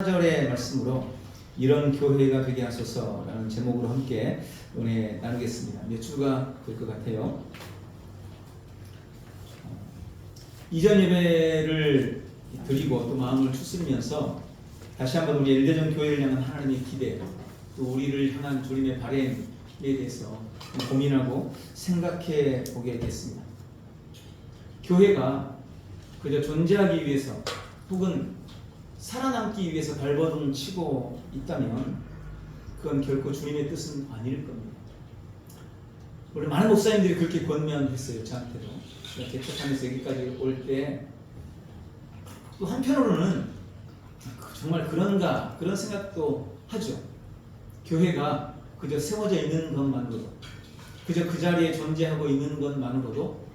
4절의 말씀으로 이런 교회가 되게 하소서라는 제목으로 함께 은혜 나누겠습니다. 몇 주가 될 것 같아요. 이전 예배를 드리고 또 마음을 추스리면서 다시 한번 우리 엘대전 교회를 향한 하나님의 기대, 또 우리를 향한 주님의 바램에 대해서 고민하고 생각해 보게 됐습니다. 교회가 그저 존재하기 위해서 혹은 살아남기 위해서 발버둥 치고 있다면 그건 결코 주님의 뜻은 아닐 겁니다. 우리 많은 목사님들이 그렇게 권면했어요. 저한테도. 개척하면서 여기까지 올 때 또 한편으로는 정말 그런가 그런 생각도 하죠. 교회가 그저 세워져 있는 것만으로도, 그저 그 자리에 존재하고 있는 것만으로도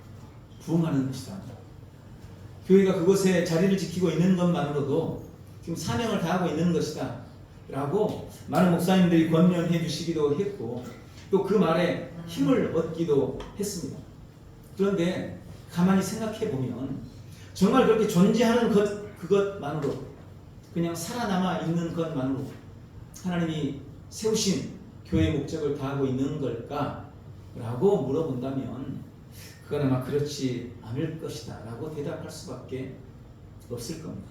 부흥하는 것이다. 교회가 그곳에 자리를 지키고 있는 것만으로도 지금 사명을 다하고 있는 것이다 라고 많은 목사님들이 권면해 주시기도 했고, 또 그 말에 힘을 얻기도 했습니다. 그런데 가만히 생각해 보면 정말 그렇게 존재하는 그것만으로, 그냥 살아남아 있는 것만으로 하나님이 세우신 교회의 목적을 다하고 있는 걸까? 라고 물어본다면 그건 아마 그렇지 않을 것이다 라고 대답할 수밖에 없을 겁니다.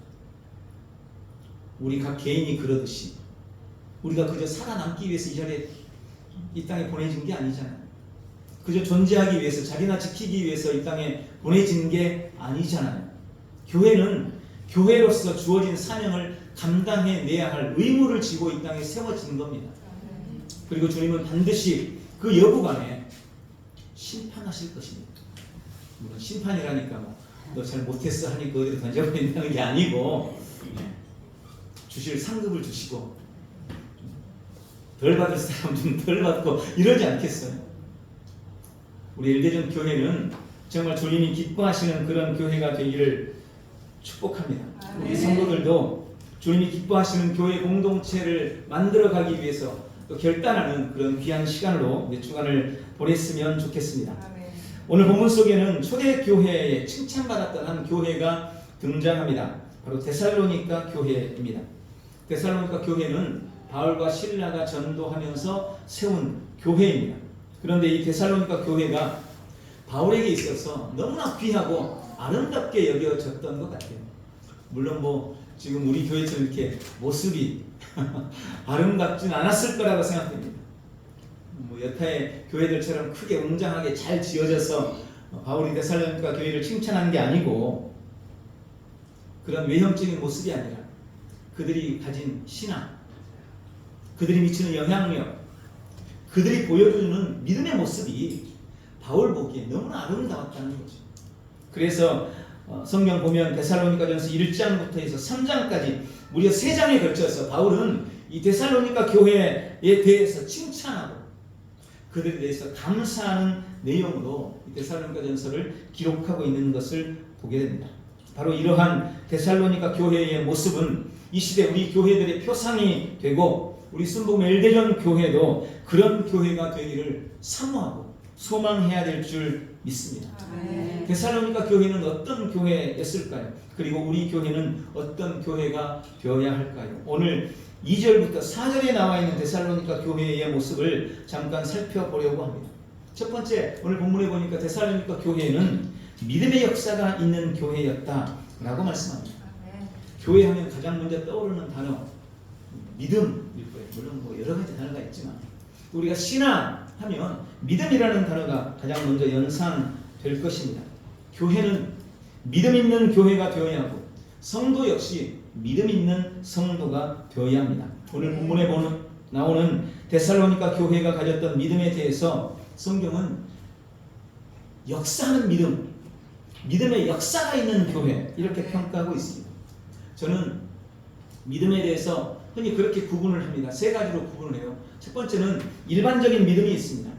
우리 각 개인이 그러듯이 우리가 그저 살아남기 위해서 이 자리에 이 땅에 보내진 게 아니잖아요. 그저 존재하기 위해서, 자리나 지키기 위해서 이 땅에 보내진 게 아니잖아요. 교회는 교회로서 주어진 사명을 감당해내야 할 의무를 지고 이 땅에 세워진 겁니다. 그리고 주님은 반드시 그 여부간에 심판하실 것입니다. 물론 심판이라니까 너 잘 못했어 하니 그 어디로 던져버린다는 게 아니고 주실 상급을 주시고 덜 받을 사람 좀 덜 받고 이러지 않겠어요? 우리 엘대전 교회는 정말 주님이 기뻐하시는 그런 교회가 되기를 축복합니다. 우리 성도들도 주님이 기뻐하시는 교회 공동체를 만들어가기 위해서 또 결단하는 그런 귀한 시간으로 몇 주간을 보냈으면 좋겠습니다. 오늘 본문 속에는 초대교회에 칭찬받았던 한 교회가 등장합니다. 바로 데살로니가 교회입니다. 데살로니가 교회는 바울과 실라가 전도하면서 세운 교회입니다. 그런데 이 데살로니가 교회가 바울에게 있어서 너무나 귀하고 아름답게 여겨졌던 것 같아요. 물론 지금 우리 교회처럼 이렇게 모습이 아름답진 않았을 거라고 생각됩니다. 여타의 교회들처럼 크게 웅장하게 잘 지어져서 바울이 데살로니가 교회를 칭찬하는 게 아니고, 그런 외형적인 모습이 아니라 그들이 가진 신앙, 그들이 미치는 영향력, 그들이 보여주는 믿음의 모습이 바울 보기에 너무나 아름다웠다는 거죠. 그래서 성경 보면 데살로니가전서 1장부터 해서 3장까지 무려 3장에 걸쳐서 바울은 이 데살로니가 교회에 대해서 칭찬하고 그들에 대해서 감사하는 내용으로 이 데살로니가전서를 기록하고 있는 것을 보게 됩니다. 바로 이러한 데살로니가 교회의 모습은 이 시대 우리 교회들의 표상이 되고, 우리 순복음 엘대전 교회도 그런 교회가 되기를 사모하고 소망해야 될 줄 믿습니다. 데살로니가 교회는 어떤 교회였을까요? 그리고 우리 교회는 어떤 교회가 되어야 할까요? 오늘 2절부터 4절에 나와 있는 데살로니가 교회의 모습을 잠깐 살펴보려고 합니다. 첫 번째, 오늘 본문에 보니까 데살로니가 교회는 믿음의 역사가 있는 교회였다라고 말씀합니다. 교회 하면 가장 먼저 떠오르는 단어 믿음일 거예요. 물론 여러 가지 단어가 있지만 우리가 신앙 하면 믿음이라는 단어가 가장 먼저 연상될 것입니다. 교회는 믿음 있는 교회가 되어야 하고, 성도 역시 믿음 있는 성도가 되어야 합니다. 오늘 본문에 나오는 데살로니가 교회가 가졌던 믿음에 대해서 성경은 역사하는 믿음, 믿음의 역사가 있는 교회, 이렇게 평가하고 있습니다. 저는 믿음에 대해서 흔히 그렇게 구분을 합니다. 3가지로 구분을 해요. 첫 번째는 일반적인 믿음이 있습니다.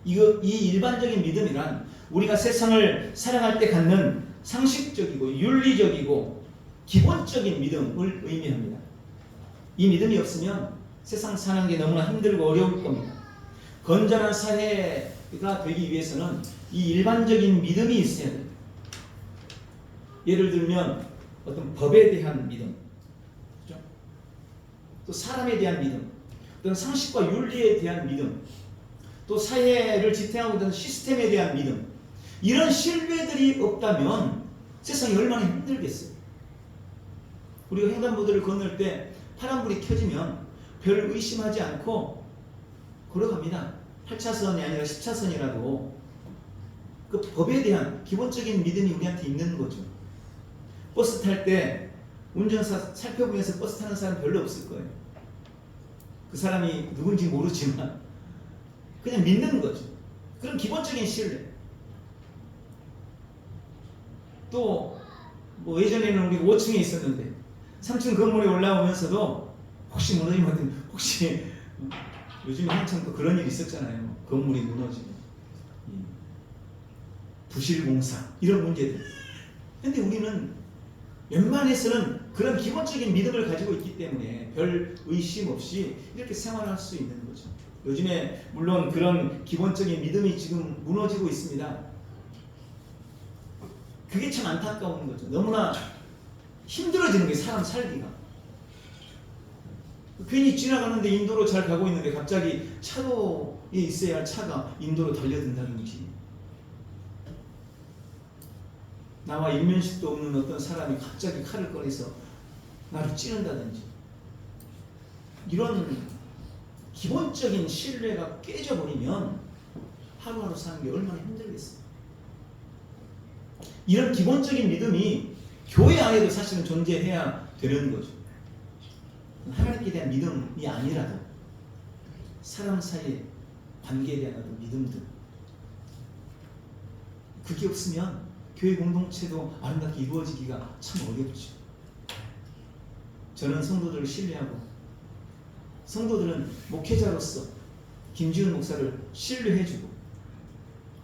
이 일반적인 믿음이란 우리가 세상을 살아갈 때 갖는 상식적이고 윤리적이고 기본적인 믿음을 의미합니다. 이 믿음이 없으면 세상 사는 게 너무나 힘들고 어려울 겁니다. 건전한 사회가 되기 위해서는 이 일반적인 믿음이 있어야 됩니다. 예를 들면 어떤 법에 대한 믿음, 그렇죠? 또 사람에 대한 믿음, 또 상식과 윤리에 대한 믿음, 또 사회를 지탱하고 있는 시스템에 대한 믿음, 이런 신뢰들이 없다면 세상이 얼마나 힘들겠어요. 우리가 횡단보도를 건널 때 파란불이 켜지면 별 의심하지 않고 걸어갑니다. 8차선이 아니라 10차선이라도 그 법에 대한 기본적인 믿음이 우리한테 있는 거죠. 버스 탈 때 운전사 살펴보면서 버스 타는 사람 별로 없을 거예요. 그 사람이 누군지 모르지만 그냥 믿는 거죠. 그런 기본적인 신뢰. 또 뭐 예전에는 우리 5층에 있었는데 3층 건물에 올라오면서도 혹시 무너지면 혹시 요즘에 한참 또 그런 일이 있었잖아요. 건물이 무너지고 부실공사 이런 문제들. 근데 우리는 웬만해서는 그런 기본적인 믿음을 가지고 있기 때문에 별 의심 없이 이렇게 생활할 수 있는 거죠. 요즘에 물론 그런 기본적인 믿음이 지금 무너지고 있습니다. 그게 참 안타까운 거죠. 너무나 힘들어지는 게 사람 살기가. 괜히 지나가는데 인도로 잘 가고 있는데 갑자기 차도에 있어야 할 차가 인도로 달려든다든지, 나와 일면식도 없는 어떤 사람이 갑자기 칼을 꺼내서 나를 찌른다든지, 이런 기본적인 신뢰가 깨져버리면 하루하루 사는 게 얼마나 힘들겠어요. 이런 기본적인 믿음이 교회 안에도 사실은 존재해야 되는 거죠. 하나님께 대한 믿음이 아니라도 사람 사이의 관계에 대한 어떤 믿음들, 그게 없으면 교회 공동체도 아름답게 이루어지기가 참 어렵죠. 저는 성도들을 신뢰하고, 성도들은 목회자로서 김지훈 목사를 신뢰해주고,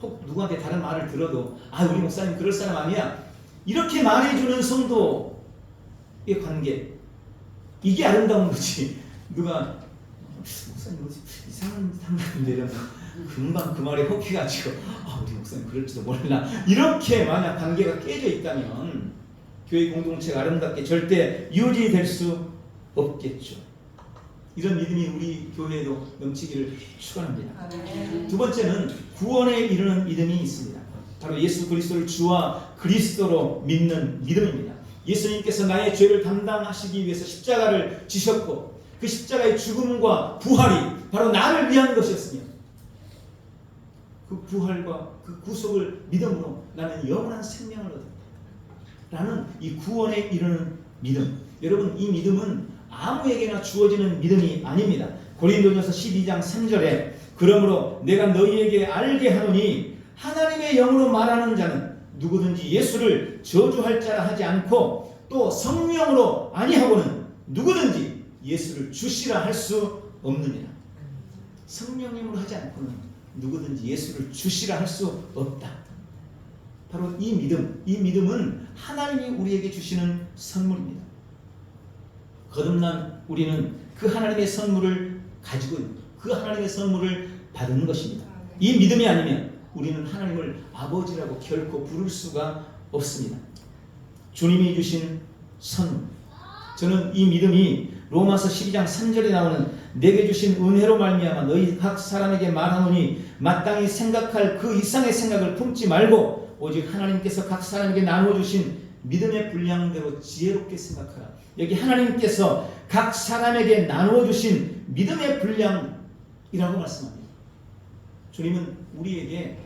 혹 누구한테 다른 말을 들어도 우리 목사님 그럴 사람 아니야, 이렇게 말해주는 성도의 관계, 이게 아름다운 거지. 누가 목사님 이상한 상담인데 이러면 금방 그 말에 혹해가지고 우리 목사님 그럴지도 몰라, 이렇게 만약 관계가 깨져 있다면 교회 공동체가 아름답게 절대 유지될 수 없겠죠. 이런 믿음이 우리 교회에도 넘치기를 축원합니다. 두 번째는 구원에 이르는 믿음이 있습니다. 바로 예수 그리스도를 주와 그리스도로 믿는 믿음입니다. 예수님께서 나의 죄를 담당하시기 위해서 십자가를 지셨고, 그 십자가의 죽음과 부활이 바로 나를 위한 것이었으며, 그 부활과 그 구속을 믿음으로 나는 영원한 생명을 얻었다 라는 이 구원에 이르는 믿음. 여러분, 이 믿음은 아무에게나 주어지는 믿음이 아닙니다. 고린도전서 12장 3절에 그러므로 내가 너희에게 알게 하노니 하나님의 영으로 말하는 자는 누구든지 예수를 저주할 자라 하지 않고 또 성령으로 아니하고는 누구든지 예수를 주시라 할 수 없느니라. 성령님으로 하지 않고는 누구든지 예수를 주시라 할 수 없다. 바로 이 믿음, 이 믿음은 하나님이 우리에게 주시는 선물입니다. 거듭난 우리는 그 하나님의 선물을 가지고 그 하나님의 선물을 받은 것입니다. 이 믿음이 아니면 우리는 하나님을 아버지라고 결코 부를 수가 없습니다. 주님이 주신 선물. 저는 이 믿음이 로마서 12장 3절에 나오는 내게 주신 은혜로 말미암아 너희 각 사람에게 말하노니 마땅히 생각할 그 이상의 생각을 품지 말고 오직 하나님께서 각 사람에게 나누어 주신 믿음의 분량대로 지혜롭게 생각하라. 여기 하나님께서 각 사람에게 나누어 주신 믿음의 분량이라고 말씀합니다. 주님은 우리에게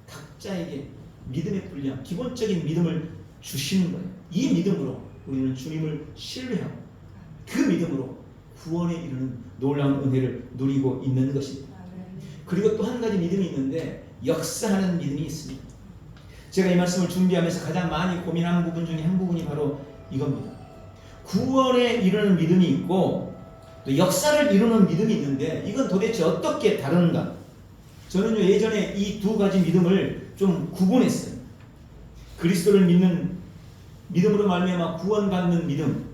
각자에게 믿음의 분량, 기본적인 믿음을 주시는 거예요. 이 믿음으로 우리는 주님을 신뢰하고 그 믿음으로 구원에 이르는 놀라운 은혜를 누리고 있는 것입니다. 그리고 또 한 가지 믿음이 있는데 역사하는 믿음이 있습니다. 제가 이 말씀을 준비하면서 가장 많이 고민한 부분 중에 한 부분이 바로 이겁니다. 구원에 이르는 믿음이 있고 또 역사를 이루는 믿음이 있는데 이건 도대체 어떻게 다른가? 저는 예전에 이 두 가지 믿음을 좀 구분했어요. 그리스도를 믿는 믿음으로 말미암아 구원받는 믿음,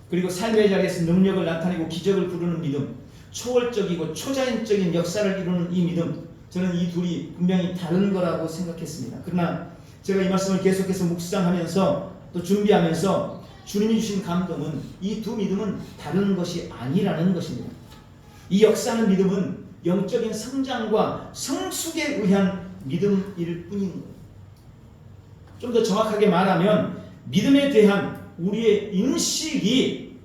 그리고 삶의 자리에서 능력을 나타내고 기적을 부르는 믿음, 초월적이고 초자연적인 역사를 이루는 이 믿음, 저는 이 둘이 분명히 다른 거라고 생각했습니다. 그러나 제가 이 말씀을 계속해서 묵상하면서 또 준비하면서 주님이 주신 감동은 이 두 믿음은 다른 것이 아니라는 것입니다. 이 역사하는 믿음은 영적인 성장과 성숙에 의한 믿음일 뿐인 거예요. 좀 더 정확하게 말하면 믿음에 대한 우리의 인식이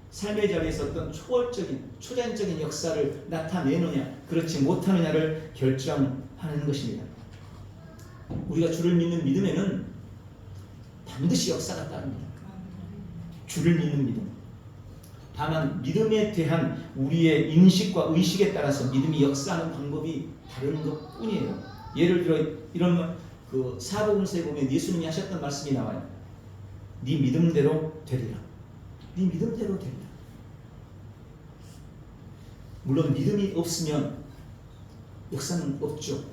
삶의 자리에서 어떤 초월적인, 초자연적인 역사를 나타내느냐, 그렇지 못하느냐를 결정하는 것입니다. 우리가 주를 믿는 믿음에는 반드시 역사가 따릅니다. 주를 믿는 믿음. 다만 믿음에 대한 우리의 인식과 의식에 따라서 믿음이 역사하는 방법이 다른 것 뿐이에요. 예를 들어 이런 사복음서에 보면 예수님이 하셨던 말씀이 나와요. 네 믿음대로 되리라. 네 믿음대로 되리라. 물론 믿음이 없으면 역사는 없죠.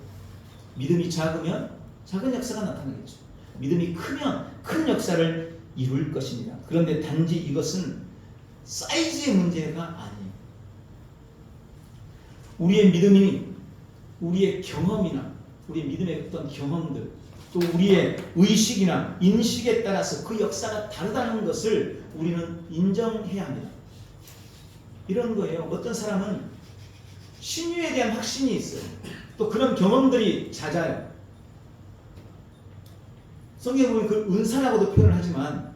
믿음이 작으면 작은 역사가 나타나겠죠. 믿음이 크면 큰 역사를 이룰 것입니다. 그런데 단지 이것은 사이즈의 문제가 아니에요. 우리의 믿음이 우리의 경험이나 우리의 믿음의 어떤 경험들, 또 우리의 의식이나 인식에 따라서 그 역사가 다르다는 것을 우리는 인정해야 합니다. 이런 거예요. 어떤 사람은 신유에 대한 확신이 있어요. 또 그런 경험들이 잦아요. 성경에 보면 그 은사라고도 표현을 하지만,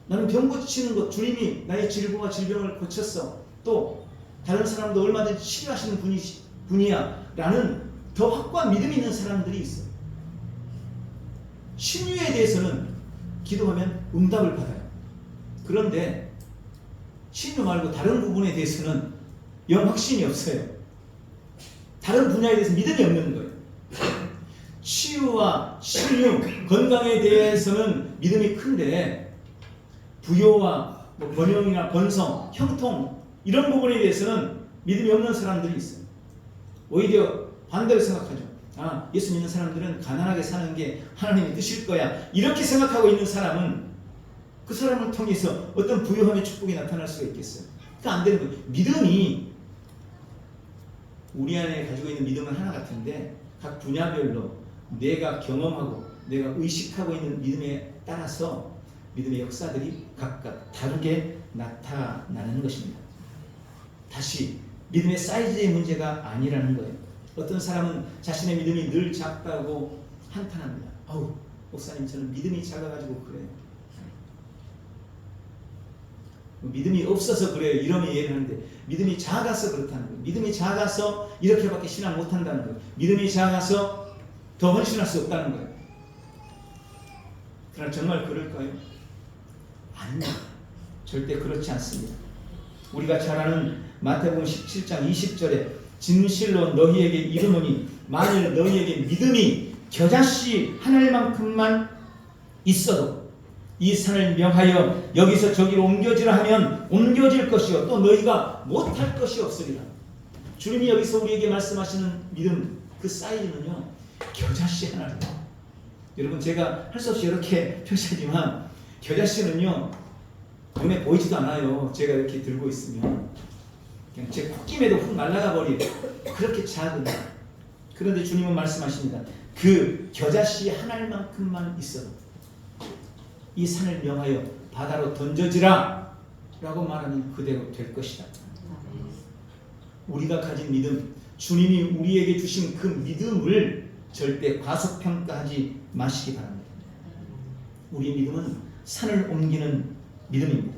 나는 병 고치는 것, 주님이 나의 질고와 질병을 고쳤어. 또 다른 사람도 얼마든지 치료하시는 분이야 라는 더 확고한 믿음이 있는 사람들이 있어요. 신유에 대해서는 기도하면 응답을 받아요. 그런데 신유 말고 다른 부분에 대해서는 영 확신이 없어요. 다른 분야에 대해서 믿음이 없는 거예요. 치유와 신유, 건강에 대해서는 믿음이 큰데 부여와 번영이나 번성, 형통 이런 부분에 대해서는 믿음이 없는 사람들이 있어요. 오히려 반대로 생각하죠. 예수 믿는 사람들은 가난하게 사는 게 하나님의 뜻일 거야. 이렇게 생각하고 있는 사람은 그 사람을 통해서 어떤 부유함의 축복이 나타날 수가 있겠어요. 그러니까 안 되는 거예요. 믿음이 우리 안에 가지고 있는 믿음은 하나 같은데 각 분야별로 내가 경험하고 내가 의식하고 있는 믿음에 따라서 믿음의 역사들이 각각 다르게 나타나는 것입니다. 다시 믿음의 사이즈의 문제가 아니라는 거예요. 어떤 사람은 자신의 믿음이 늘 작다고 한탄합니다. 목사님 저는 믿음이 작아가지고 그래요. 믿음이 없어서 그래요. 이러면 이해를 하는데 믿음이 작아서 그렇다는 거예요. 믿음이 작아서 이렇게밖에 신앙 못한다는 거예요. 믿음이 작아서 더 헌신할 수 없다는 거예요. 그러나 정말 그럴까요? 아닙니다. 절대 그렇지 않습니다. 우리가 잘 아는 마태복음 17장 20절에 진실로 너희에게 이르노니 만일 너희에게 믿음이 겨자씨 하늘만큼만 있어도 이 산을 명하여 여기서 저기로 옮겨지라 하면 옮겨질 것이요 또 너희가 못할 것이 없으리라. 주님이 여기서 우리에게 말씀하시는 믿음 그 사이즈는요 겨자씨 하나입니다. 여러분 제가 할 수 없이 이렇게 표시하지만 겨자씨는요 눈에 보이지도 않아요. 제가 이렇게 들고 있으면 그냥 제 콧김에도 훅 날아가 버리고 그렇게 작은. 그런데 주님은 말씀하십니다. 그 겨자씨 한 알만큼만 있어도 이 산을 명하여 바다로 던져지라 라고 말하면 그대로 될 것이다. 우리가 가진 믿음, 주님이 우리에게 주신 그 믿음을 절대 과소평가하지 마시기 바랍니다. 우리의 믿음은 산을 옮기는 믿음입니다.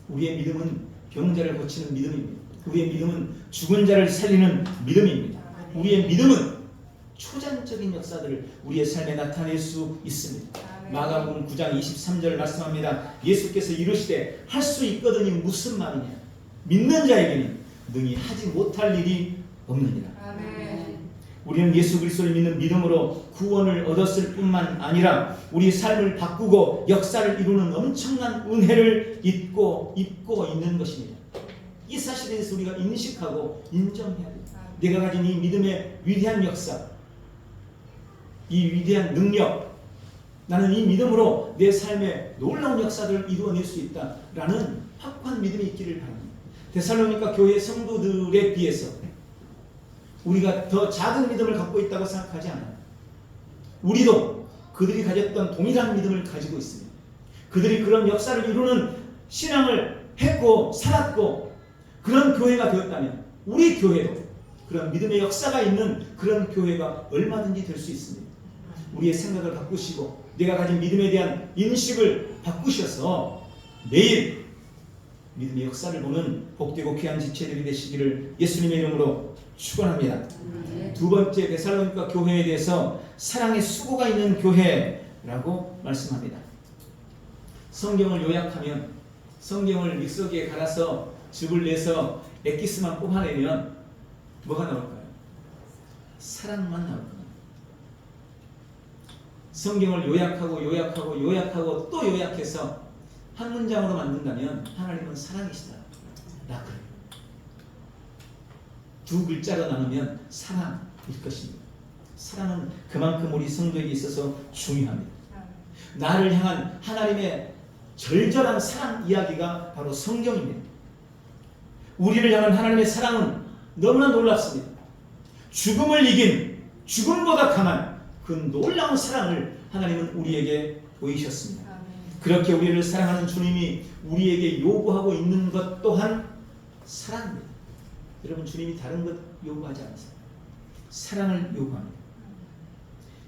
우리의 믿음은 병자를 고치는 믿음입니다. 우리의 믿음은 죽은 자를 살리는 믿음입니다. 우리의 믿음은 초자연적인 역사들을 우리의 삶에 나타낼 수 있습니다. 마가복음 9장 23절 말씀합니다. 예수께서 이르시되 할 수 있거든이 무슨 말이냐? 믿는 자에게는 능히 하지 못할 일이 없느니라. 아멘. 우리는 예수 그리스도를 믿는 믿음으로 구원을 얻었을 뿐만 아니라 우리 삶을 바꾸고 역사를 이루는 엄청난 은혜를 입고 있는 것입니다. 이 사실에 대해서 우리가 인식하고 인정해야 됩니다. 내가 가진 이 믿음의 위대한 역사, 이 위대한 능력, 나는 이 믿음으로 내 삶에 놀라운 역사를 이루어낼 수 있다라는 확고한 믿음이 있기를 바랍니다. 데살로니가 교회 성도들에 비해서 우리가 더 작은 믿음을 갖고 있다고 생각하지 않아요. 우리도 그들이 가졌던 동일한 믿음을 가지고 있습니다. 그들이 그런 역사를 이루는 신앙을 했고 살았고 그런 교회가 되었다면 우리 교회도 그런 믿음의 역사가 있는 그런 교회가 얼마든지 될 수 있습니다. 우리의 생각을 바꾸시고 내가 가진 믿음에 대한 인식을 바꾸셔서 매일 믿음의 역사를 보는 복되고 귀한 지체들이 되시기를 예수님의 이름으로 축원합니다. 두 번째, 데살로니가 교회에 대해서 사랑의 수고가 있는 교회라고 말씀합니다. 성경을 요약하면 성경을 믹서기에 갈아서 즙을 내서 엑기스만 뽑아내면 뭐가 나올까요? 사랑만 나올 겁니다. 성경을 요약하고 또 요약해서 한 문장으로 만든다면 하나님은 사랑이시다. 라 그래요. 두 글자로 나누면 사랑일 것입니다. 사랑은 그만큼 우리 성도에게 있어서 중요합니다. 나를 향한 하나님의 절절한 사랑 이야기가 바로 성경입니다. 우리를 향한 하나님의 사랑은 너무나 놀랍습니다. 죽음을 이긴 죽음보다 강한 그 놀라운 사랑을 하나님은 우리에게 보이셨습니다. 그렇게 우리를 사랑하는 주님이 우리에게 요구하고 있는 것 또한 사랑입니다. 여러분, 주님이 다른 것 요구하지 않으세요. 사랑을 요구합니다.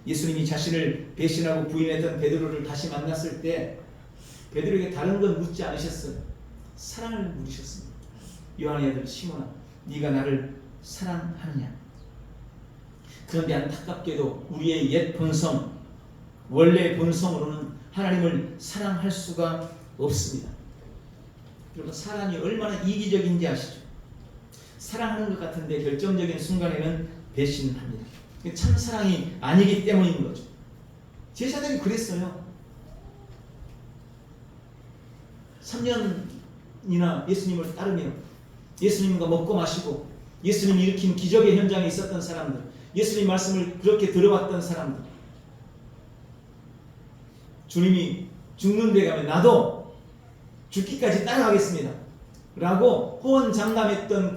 예수님이 자신을 배신하고 부인했던 베드로를 다시 만났을 때 베드로에게 다른 건 묻지 않으셨어요. 사랑을 물으셨습니다. 요한의 아들 시몬아, 네가 나를 사랑하느냐? 그런데 안타깝게도 우리의 옛 본성, 원래의 본성으로는 하나님을 사랑할 수가 없습니다. 여러분, 사람이 얼마나 이기적인지 아시죠? 사랑하는 것 같은데 결정적인 순간에는 배신합니다. 참 사랑이 아니기 때문인 거죠. 제자들이 그랬어요. 3년이나 예수님을 따르며 예수님과 먹고 마시고 예수님이 일으킨 기적의 현장에 있었던 사람들, 예수님 말씀을 그렇게 들어왔던 사람들, 주님이 죽는 데 가면 나도 죽기까지 따라가겠습니다 라고 호언장담했던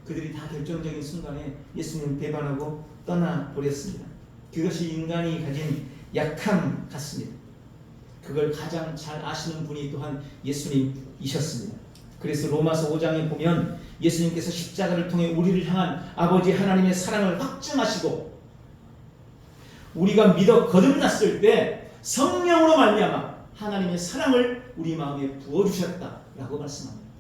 그들이 다 결정적인 순간에 예수님을 배반하고 떠나버렸습니다. 그것이 인간이 가진 약함 같습니다. 그걸 가장 잘 아시는 분이 또한 예수님이셨습니다. 그래서 로마서 5장에 보면 예수님께서 십자가를 통해 우리를 향한 아버지 하나님의 사랑을 확증하시고 우리가 믿어 거듭났을 때 성령으로 말미암아 하나님의 사랑을 우리 마음에 부어주셨다라고 말씀합니다.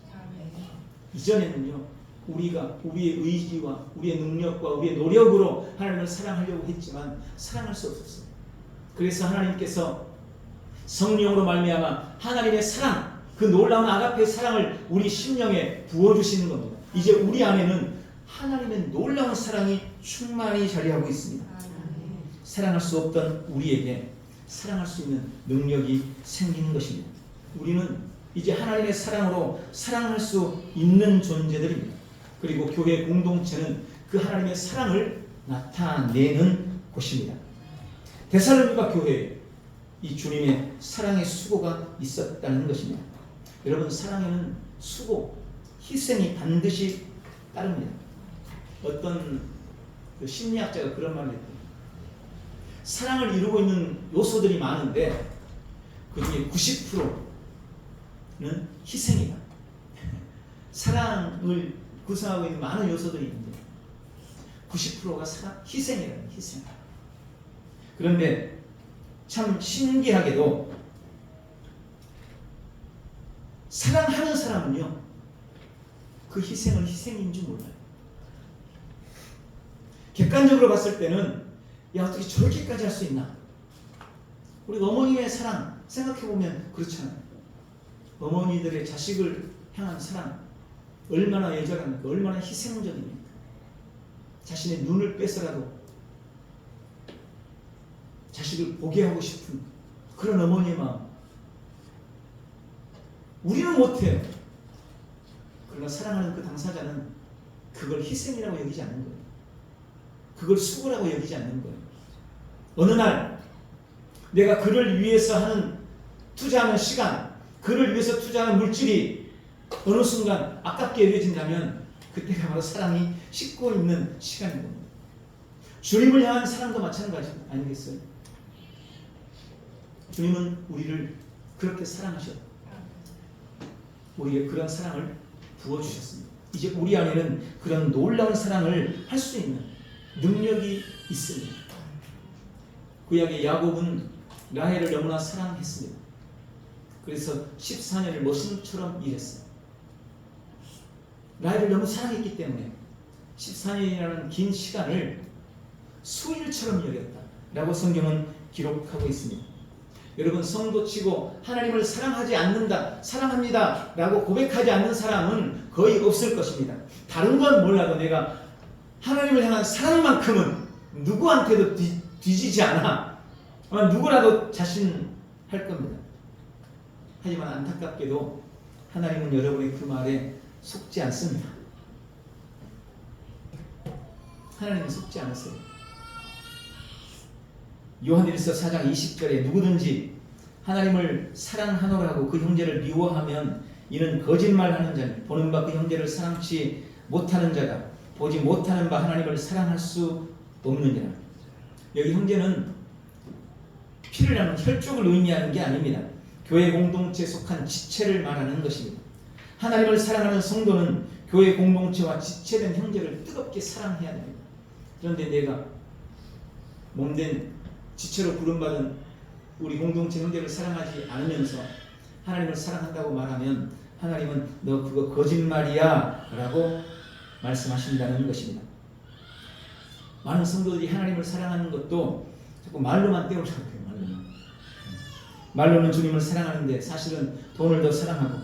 이전에는요, 우리가 우리의 의지와 우리의 능력과 우리의 노력으로 하나님을 사랑하려고 했지만 사랑할 수 없었어요. 그래서 하나님께서 성령으로 말미암아 하나님의 사랑, 그 놀라운 아가페의 사랑을 우리 심령에 부어주시는 겁니다. 이제 우리 안에는 하나님의 놀라운 사랑이 충만히 자리하고 있습니다. 사랑할 수 없던 우리에게 사랑할 수 있는 능력이 생기는 것입니다. 우리는 이제 하나님의 사랑으로 사랑할 수 있는 존재들입니다. 그리고 교회 공동체는 그 하나님의 사랑을 나타내는 곳입니다. 데살로니가 교회에 이 주님의 사랑의 수고가 있었다는 것입니다. 여러분, 사랑에는 수고, 희생이 반드시 따릅니다. 어떤 그 심리학자가 그런 말을 했대요. 사랑을 이루고 있는 요소들이 많은데 그 중에 90%는 희생이다. 사랑을 구성하고 있는 많은 요소들이 있는데 90%가 희생이라는 희생. 그런데 참 신기하게도 사랑하는 사람은요, 그 희생을 희생인 줄 몰라요. 객관적으로 봤을 때는 야, 어떻게 저렇게까지 할 수 있나? 우리 어머니의 사랑 생각해보면 그렇잖아요. 어머니들의 자식을 향한 사랑 얼마나 애절합니까? 얼마나 희생적입니까? 자신의 눈을 빼서라도 자식을 보게 하고 싶은 그런 어머니의 마음, 우리는 못해요. 그러나 사랑하는 그 당사자는 그걸 희생이라고 여기지 않는 거예요. 그걸 수고라고 여기지 않는 거예요. 어느 날 내가 그를 위해서 투자하는 시간, 그를 위해서 투자하는 물질이 어느 순간 아깝게 여겨진다면 그때가 바로 사랑이 식고 있는 시간인 겁니다. 주님을 향한 사랑도 마찬가지 아니겠어요? 주님은 우리를 그렇게 사랑하셨다. 우리에게 그런 사랑을 부어주셨습니다. 이제 우리 안에는 그런 놀라운 사랑을 할 수 있는 능력이 있습니다. 구약의 야곱은 라헬을 너무나 사랑했습니다. 그래서 14년을 머슴처럼 일했어요. 라헬을 너무 사랑했기 때문에 14년이라는 긴 시간을 수일처럼 여겼다라고 성경은 기록하고 있습니다. 여러분, 성도치고 하나님을 사랑하지 않는다, 사랑합니다 라고 고백하지 않는 사람은 거의 없을 것입니다. 다른 건 몰라도 내가 하나님을 향한 사랑만큼은 누구한테도 뒤지지 않아. 아마 누구라도 자신할 겁니다. 하지만 안타깝게도 하나님은 여러분의 그 말에 속지 않습니다. 하나님은 속지 않으세요. 요한일서 4장 20절에 누구든지 하나님을 사랑하노라고 그 형제를 미워하면 이는 거짓말하는 자니 보는 바 그 형제를 사랑치 못하는 자가 보지 못하는 바 하나님을 사랑할 수 없느니라. 여기 형제는 피를 나눈 혈족을 의미하는 게 아닙니다. 교회 공동체에 속한 지체를 말하는 것입니다. 하나님을 사랑하는 성도는 교회 공동체와 지체된 형제를 뜨겁게 사랑해야 됩니다. 그런데 내가 몸된 지체로 부름받은 우리 공동체 형제를 사랑하지 않으면서 하나님을 사랑한다고 말하면 하나님은 너 그거 거짓말이야 라고 말씀하신다는 것입니다. 많은 성도들이 하나님을 사랑하는 것도 자꾸 말로만 때우려고 해요. 말로는 주님을 사랑하는데 사실은 돈을 더 사랑하고,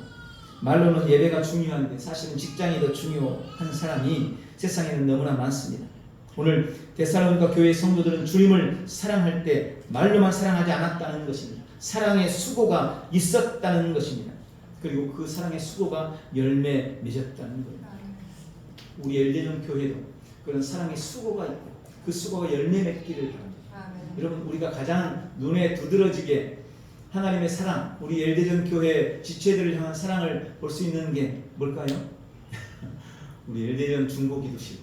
말로는 예배가 중요한데 사실은 직장이 더 중요한 사람이 세상에는 너무나 많습니다. 오늘 데살로니가 교회의 성도들은 주님을 사랑할 때 말로만 사랑하지 않았다는 것입니다. 사랑의 수고가 있었다는 것입니다. 그리고 그 사랑의 수고가 열매 맺었다는 거예요. 우리 엘레전 교회도 그런 사랑의 수고가 있고 그 수고가 열매 맺기를 바랍니다. 여러분, 우리가 가장 눈에 두드러지게 하나님의 사랑, 우리 엘레전 교회 지체들을 향한 사랑을 볼 수 있는 게 뭘까요? 우리 엘레전 중보 기도실.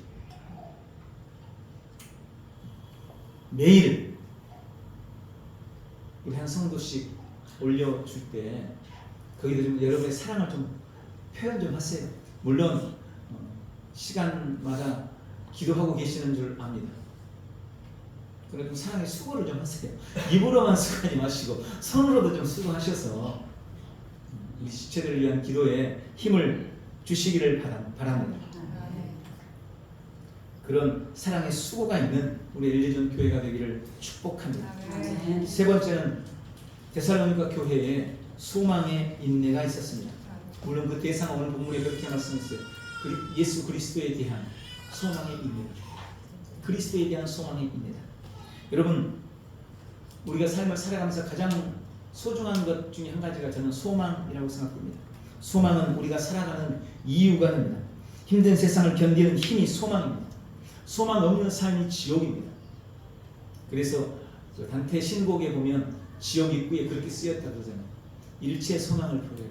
매일 우리 한 성도씩 올려줄 때 거기도 좀 여러분의 사랑을 좀 표현 좀 하세요. 물론 시간마다 기도하고 계시는 줄 압니다. 그러나 좀 사랑의 수고를 좀 하세요. 입으로만 수고하지 마시고 손으로도 좀 수고하셔서 우리 지체들을 위한 기도에 힘을 주시기를 바랍니다. 그런 사랑의 수고가 있는 우리 엘레전 교회가 되기를 축복합니다. 세 번째는 데살로니가 교회에 소망의 인내가 있었습니다. 물론 그 대상 오늘 본문에 그렇게 말씀했어요. 예수 그리스도에 대한 소망의 인내, 그리스도에 대한 소망의 인내다. 여러분, 우리가 삶을 살아가면서 가장 소중한 것 중에 한 가지가 저는 소망이라고 생각합니다. 소망은 우리가 살아가는 이유가 됩니다. 힘든 세상을 견디는 힘이 소망입니다. 소망 없는 삶이 지옥입니다. 그래서 단테 신곡에 보면 지옥 입구에 그렇게 쓰였다 그러잖아요. 일체 소망을 표해요.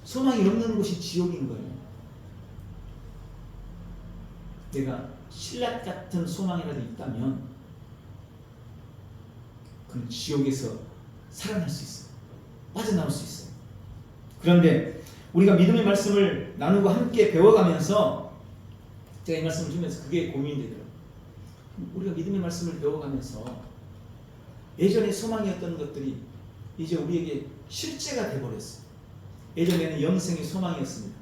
소망이 없는 곳이 지옥인 거예요. 내가 신라 같은 소망이라도 있다면 그는 지옥에서 살아날 수 있어요. 빠져나올 수 있어요. 그런데 우리가 믿음의 말씀을 나누고 함께 배워가면서 제가 이 말씀을 주면서 그게 고민이 되더라고요. 우리가 믿음의 말씀을 배워가면서 예전에 소망이었던 것들이 이제 우리에게 실제가 되어버렸어요. 예전에는 영생의 소망이었습니다.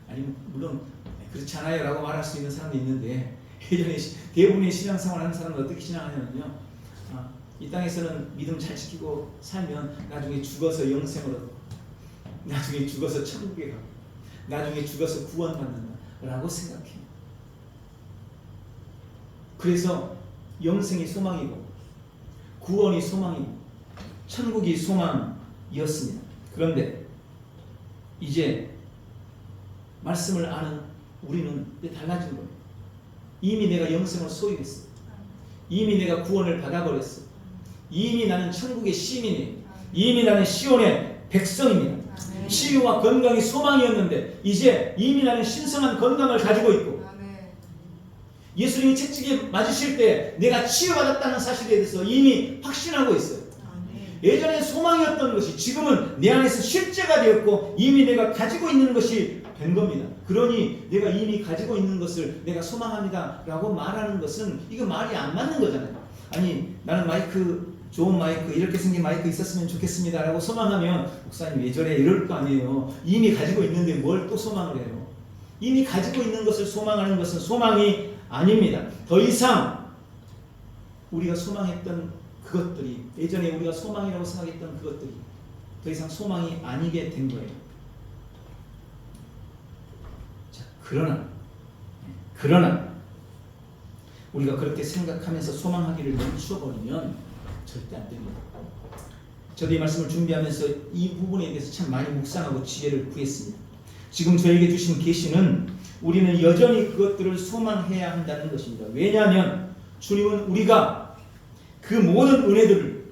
아니면 물론 그렇지 않아요 라고 말할 수 있는 사람도 있는데, 예전에 대부분의 신앙생활 하는 사람은 어떻게 신앙하냐면요, 이 땅에서는 믿음 잘 지키고 살면 나중에 죽어서 영생으로, 나중에 죽어서 천국에 가고, 나중에 죽어서 구원받는다 라고 생각해요. 그래서 영생이 소망이고 구원이 소망이고 천국이 소망이었습니다. 그런데 이제 말씀을 아는 우리는 달라진 거예요. 이미 내가 영생을 소유했어. 이미 내가 구원을 받아버렸어. 이미 나는 천국의 시민이에요. 이미 나는 시온의 백성입니다. 치유와 건강이 소망이었는데 이제 이미 나는 신성한 건강을 가지고 있고, 예수님이 채찍에 맞으실 때 내가 치유받았다는 사실에 대해서 이미 확신하고 있어요. 예전에 소망이었던 것이 지금은 내 안에서 실제가 되었고 이미 내가 가지고 있는 것이 된 겁니다. 그러니 내가 이미 가지고 있는 것을 내가 소망합니다 라고 말하는 것은 이거 말이 안 맞는 거잖아요. 아니 나는 마이크, 좋은 마이크, 이렇게 생긴 마이크 있었으면 좋겠습니다 라고 소망하면 목사님 왜 저래 이럴 거 아니에요. 이미 가지고 있는데 뭘 또 소망을 해요. 이미 가지고 있는 것을 소망하는 것은 소망이 아닙니다. 더 이상 우리가 소망했던 그것들이, 예전에 우리가 소망이라고 생각했던 그것들이 더 이상 소망이 아니게 된 거예요. 자, 그러나 우리가 그렇게 생각하면서 소망하기를 멈춰버리면 절대 안 됩니다. 저도 이 말씀을 준비하면서 이 부분에 대해서 참 많이 묵상하고 지혜를 구했습니다. 지금 저에게 주신 계시는 우리는 여전히 그것들을 소망해야 한다는 것입니다. 왜냐하면 주님은 우리가 그 모든 은혜들을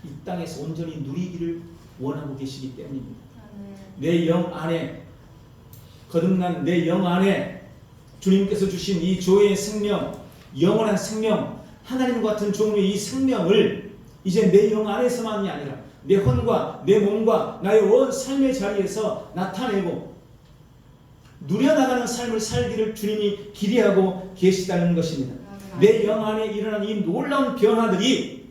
이 땅에서 온전히 누리기를 원하고 계시기 때문입니다. 내 영 안에, 거듭난 내 영 안에 주님께서 주신 이 조의 생명, 영원한 생명, 하나님과 같은 종류의 이 생명을 이제 내 영 안에서만이 아니라 내魂과 내 몸과 나의 온 삶의 자리에서 나타내고 누려나가는 삶을 살기를 주님이 기대하고 계시다는 것입니다. 내 영 안에 일어난 이 놀라운 변화들이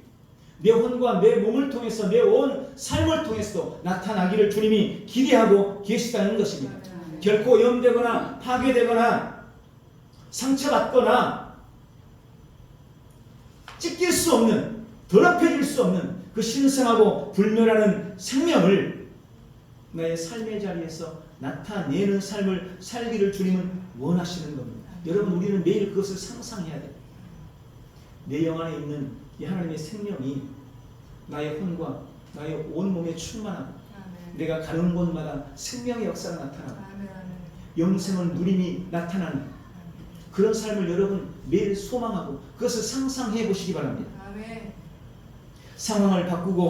내魂과 내 몸을 통해서 내 온 삶을 통해서도 나타나기를 주님이 기대하고 계시다는 것입니다. 결코 오염되거나 파괴되거나 상처받거나 찢길 수 없는, 더럽혀질 수 없는 그 신성하고 불멸하는 생명을 나의 삶의 자리에서 나타내는 삶을 살기를 주님은 원하시는 겁니다. 여러분, 우리는 매일 그것을 상상해야 돼요. 내 영 안에 있는 이 하나님의 생명이 나의魂과 나의 온몸에 충만하고 내가 가는 곳마다 생명의 역사가 나타나고 영생을 누림이 나타나는 그런 삶을 여러분 매일 소망하고 그것을 상상해 보시기 바랍니다. 상황을 바꾸고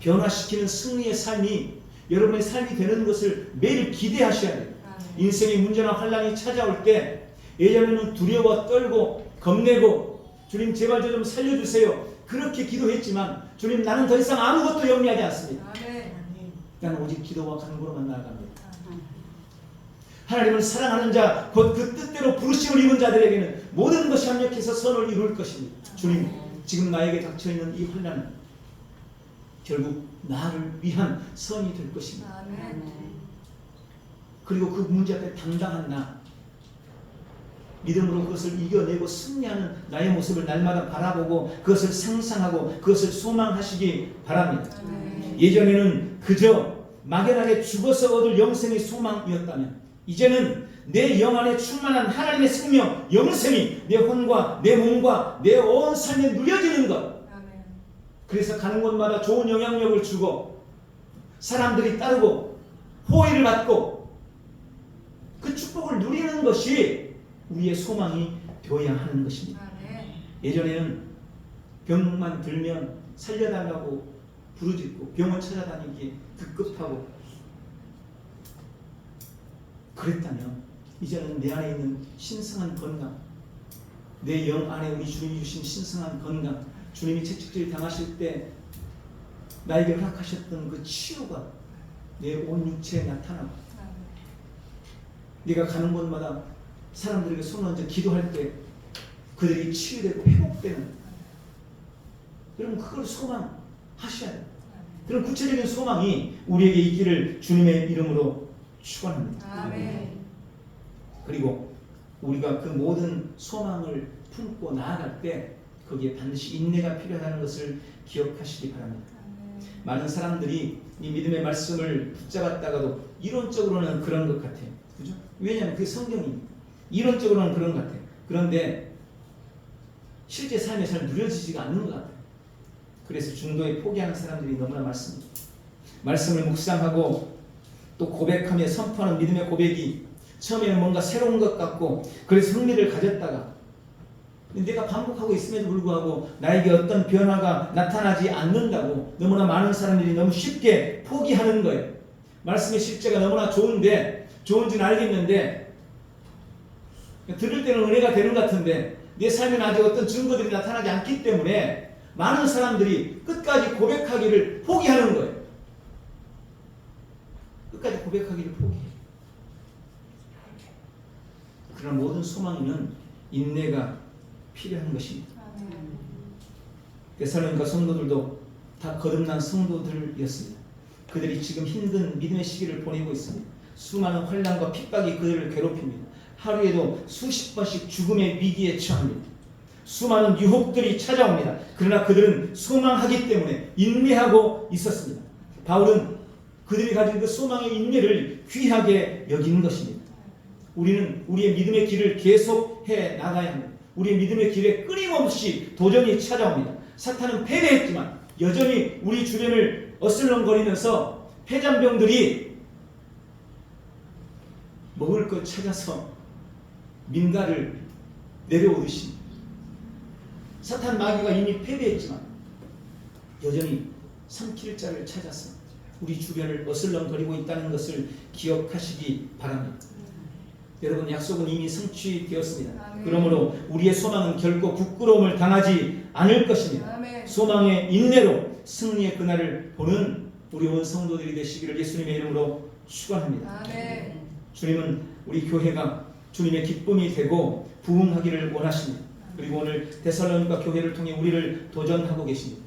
변화시키는 승리의 삶이 여러분의 삶이 되는 것을 매일 기대하셔야 돼요. 인생의 문제나 환란이 찾아올 때 예전에는 두려워 떨고 겁내고 주님 제발 저 좀 살려주세요 그렇게 기도했지만 주님 나는 더 이상 아무것도 염려하지 않습니다. 나는 오직 기도와 간구로만 나아갑니다. 하나님을 사랑하는 자, 곧 그 뜻대로 부르심을 입은 자들에게는 모든 것이 합력해서 선을 이룰 것입니다. 주님, 지금 나에게 닥쳐있는 이 환난은 결국 나를 위한 선이 될 것입니다. 그리고 그 문제 앞에 당당한 나, 믿음으로 그것을 이겨내고 승리하는 나의 모습을 날마다 바라보고 그것을 상상하고 그것을 소망하시기 바랍니다. 예전에는 그저 막연하게 죽어서 얻을 영생의 소망이었다면 이제는 내 영 안에 충만한 하나님의 생명, 영생이 내魂과 내 몸과 내 온 삶에 누려지는 것. 그래서 가는 곳마다 좋은 영향력을 주고 사람들이 따르고 호의를 받고 그 축복을 누리는 것이 우리의 소망이 되어야 하는 것입니다. 예전에는 병만 들면 살려달라고 부르짖고 병원 찾아다니기에 급급하고 그랬다면 이제는 내 안에 있는 신성한 건강, 내 영 안에 우리 주님이 주신 신성한 건강, 주님이 채찍질 당하실 때 나에게 허락하셨던 그 치유가 내 온 육체에 나타나고 네가 가는 곳마다 사람들에게 손을 얹어 기도할 때 그들이 치유되고 회복되는, 여러분 그걸 소망하셔야 돼요. 그런 구체적인 소망이 우리에게 있기를 주님의 이름으로 축원합니다. 아멘. 그리고 우리가 그 모든 소망을 품고 나아갈 때 거기에 반드시 인내가 필요하다는 것을 기억하시기 바랍니다. 많은 사람들이 이 믿음의 말씀을 붙잡았다가도 이론적으로는 그런 것 같아요. 그죠? 왜냐하면 그게 성경이니까. 이론적으로는 그런 것 같아요. 그런데 실제 삶에 잘 누려지지가 않는 것 같아요. 그래서 중도에 포기하는 사람들이 너무나 많습니다. 말씀을 묵상하고 또 고백하며 선포하는 믿음의 고백이 처음에는 뭔가 새로운 것 같고 그래서 흥미를 가졌다가 내가 반복하고 있음에도 불구하고 나에게 어떤 변화가 나타나지 않는다고 너무나 많은 사람들이 너무 쉽게 포기하는 거예요. 말씀의 실제가 너무나 좋은지는 알겠는데 들을 때는 은혜가 되는 것 같은데 내 삶에는 아직 어떤 증거들이 나타나지 않기 때문에 많은 사람들이 끝까지 고백하기를 포기하는 거예요. 끝까지 고백하기를 포기해요. 그러나 모든 소망에는 인내가 필요한 것입니다. 데살로니가 성도들도 다 거듭난 성도들이었습니다. 그들이 지금 힘든 믿음의 시기를 보내고 있습니다. 수많은 환난과 핍박이 그들을 괴롭힙니다. 하루에도 수십 번씩 죽음의 위기에 처합니다. 수많은 유혹들이 찾아옵니다. 그러나 그들은 소망하기 때문에 인내하고 있었습니다. 바울은 그들이 가진 그 소망의 인내를 귀하게 여기는 것입니다. 우리는 우리의 믿음의 길을 계속해 나가야 합니다. 우리의 믿음의 길에 끊임없이 도전이 찾아옵니다. 사탄은 패배했지만 여전히 우리 주변을 어슬렁거리면서 폐잔병들이 먹을 것 찾아서 민가를 내려오듯이 사탄 마귀가 이미 패배했지만 여전히 삼킬 자를 찾아서 우리 주변을 어슬렁거리고 있다는 것을 기억하시기 바랍니다. 여러분, 약속은 이미 성취되었습니다. 그러므로 우리의 소망은 결코 부끄러움을 당하지 않을 것입니다. 소망의 인내로 승리의 그날을 보는 우리 온 성도들이 되시기를 예수님의 이름으로 축원합니다. 주님은 우리 교회가 주님의 기쁨이 되고 부흥하기를 원하십니다. 그리고 오늘 데살로니가 교회를 통해 우리를 도전하고 계십니다.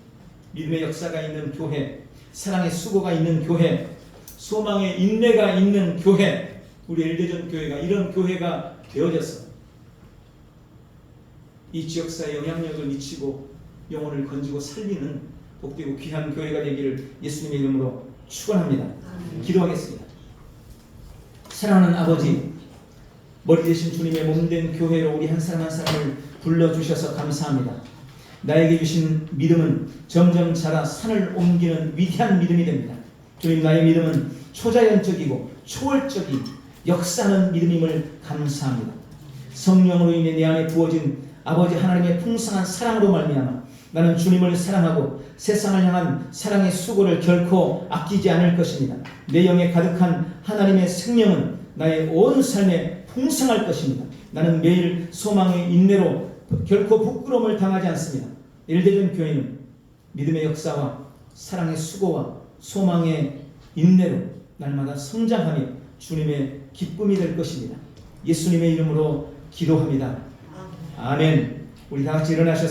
믿음의 역사가 있는 교회, 사랑의 수고가 있는 교회, 소망의 인내가 있는 교회, 우리 엘대전 교회가 이런 교회가 되어져서 이 지역사에 영향력을 미치고 영혼을 건지고 살리는 복되고 귀한 교회가 되기를 예수님의 이름으로 축원합니다. 기도하겠습니다. 사랑하는 아버지, 머리 대신 주님의 몸된 교회로 우리 한 사람 한 사람을 불러주셔서 감사합니다. 나에게 주신 믿음은 점점 자라 산을 옮기는 위대한 믿음이 됩니다. 주님, 나의 믿음은 초자연적이고 초월적인 역사하는 믿음임을 감사합니다. 성령으로 인해 내 안에 부어진 아버지 하나님의 풍성한 사랑으로 말미암아 나는 주님을 사랑하고 세상을 향한 사랑의 수고를 결코 아끼지 않을 것입니다. 내 영에 가득한 하나님의 생명은 나의 온 삶에 풍성할 것입니다. 나는 매일 소망의 인내로 결코 부끄러움을 당하지 않습니다. 엘대전 교회는 믿음의 역사와 사랑의 수고와 소망의 인내로 날마다 성장하며 주님의 기쁨이 될 것입니다. 예수님의 이름으로 기도합니다. 아멘. 우리 다 같이 일어나셔서